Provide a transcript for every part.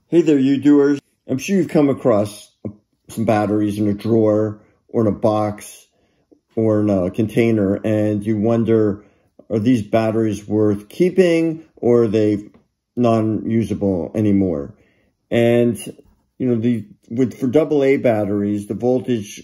Hey there, you doers. I'm sure you've come across some batteries in a drawer or in a box or in a container, and you wonder, are these batteries worth keeping or are they non-usable anymore? And, you know, for AA batteries, the voltage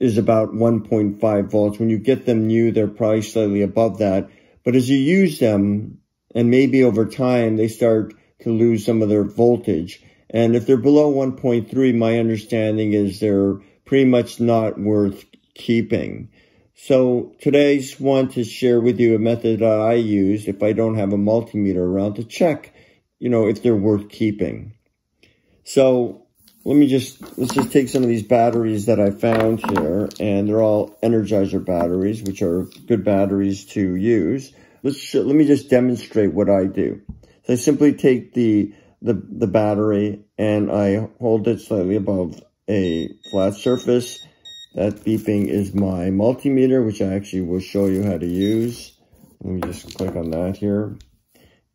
is about 1.5 volts. When you get them new, they're probably slightly above that. But as you use them, and maybe over time, they start to lose some of their voltage. And if they're below 1.3, my understanding is they're pretty much not worth keeping. So today I just want to share with you a method that I use if I don't have a multimeter around to check, you know, if they're worth keeping. So let's just take some of these batteries that I found here, and they're all Energizer batteries, which are good batteries to use. Let me just demonstrate what I do. So I simply take the battery and I hold it slightly above a flat surface. That beeping is my multimeter, which I actually will show you how to use. Let me just click on that here.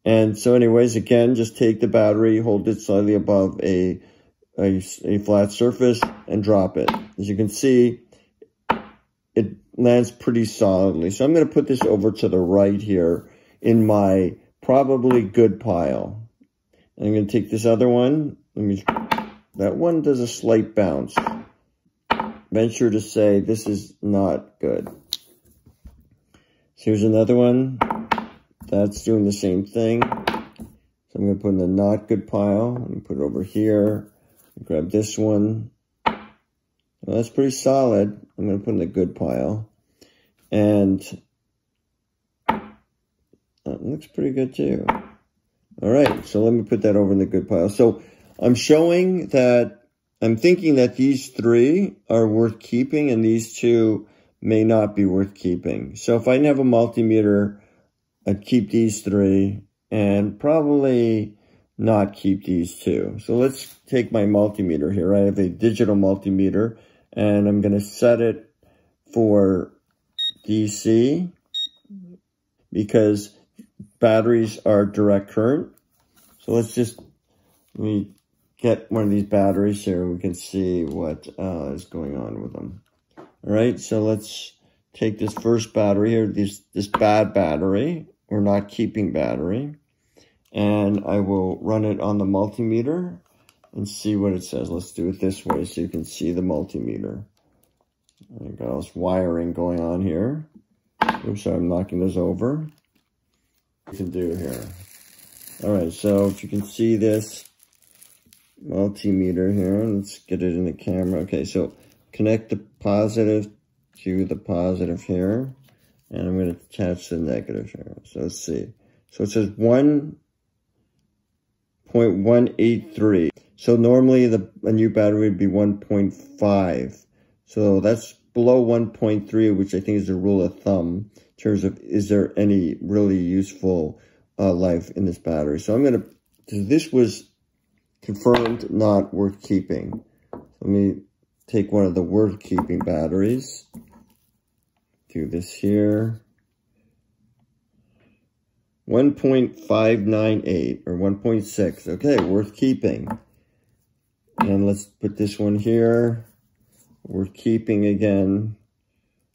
And so anyways, again, just take the battery, hold it slightly above a flat surface and drop it. As you can see, it lands pretty solidly. So I'm going to put this over to the right here in my probably good pile. And I'm going to take this other one. That one does a slight bounce. Venture to say this is not good. So here's another one. That's doing the same thing. So I'm going to put in the not good pile. I'm going to put it over here. Grab this one. Well, that's pretty solid. I'm going to put in the good pile. And that looks pretty good too. All right, so let me put that over in the good pile. So I'm showing that I'm thinking that these three are worth keeping and these two may not be worth keeping. So if I didn't have a multimeter, I'd keep these three and probably not keep these two. So let's take my multimeter here. I have a digital multimeter and I'm going to set it for DC because batteries are direct current. So let me get one of these batteries here and we can see what is going on with them. All right, so let's take this first battery here, this bad battery, or not keeping battery, and I will run it on the multimeter and see what it says. Let's do it this way so you can see the multimeter. I got all this wiring going on here. Oops, sorry, I'm knocking this over. What can do here. All right, so if you can see this multimeter here, let's get it in the camera. Okay, so connect the positive to the positive here, and I'm going to attach the negative here. So let's see. So it says 1.183. So normally a new battery would be 1.5. So that's below 1.3, which I think is a rule of thumb in terms of is there any really useful life in this battery. So this was confirmed not worth keeping. Let me take one of the worth keeping batteries. Do this here. 1.598 or 1.6. Okay, worth keeping. And let's put this one here. Worth keeping again.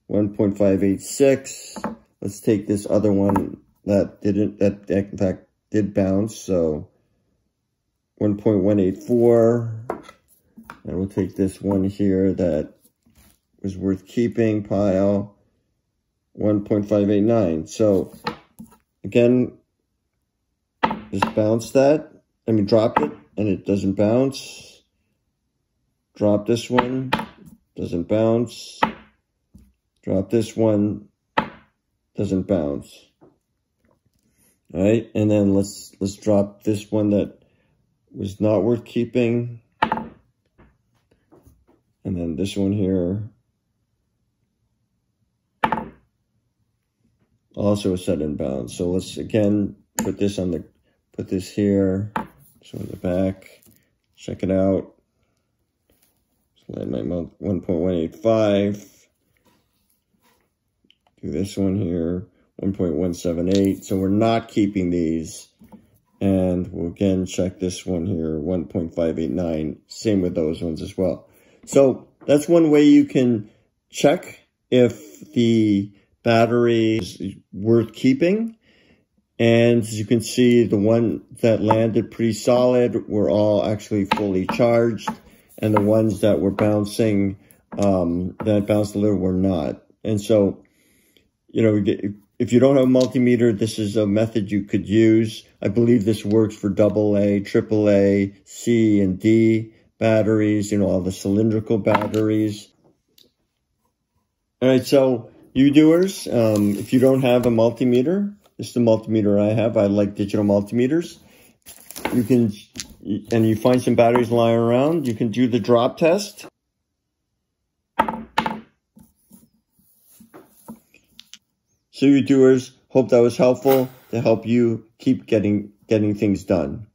1.586. Let's take this other one that in fact did bounce. So 1.184. And we'll take this one here that was worth keeping, pile 1.589. So again, just bounce that. I mean, drop it and it doesn't bounce. Drop this one, doesn't bounce. Drop this one, doesn't bounce. All right, and then let's drop this one that was not worth keeping. And then this one here. Also a set and bounce. So let's again put this here. So in the back. Check it out. Select my 1.185. Do this one here. 1.178. So we're not keeping these. And we'll again check this one here, 1.589. Same with those ones as well. So that's one way you can check if the battery is worth keeping. And as you can see, the one that landed pretty solid were all actually fully charged. And the ones that were bouncing, that bounced a little, were not. And so, you know, if you don't have a multimeter, this is a method you could use. I believe this works for AA, AAA, C, and D batteries, you know, all the cylindrical batteries. All right, so you doers, if you don't have a multimeter, this is the multimeter I have. I like digital multimeters. You can, and you find some batteries lying around, you can do the drop test. So you doers, hope that was helpful to help you keep getting things done.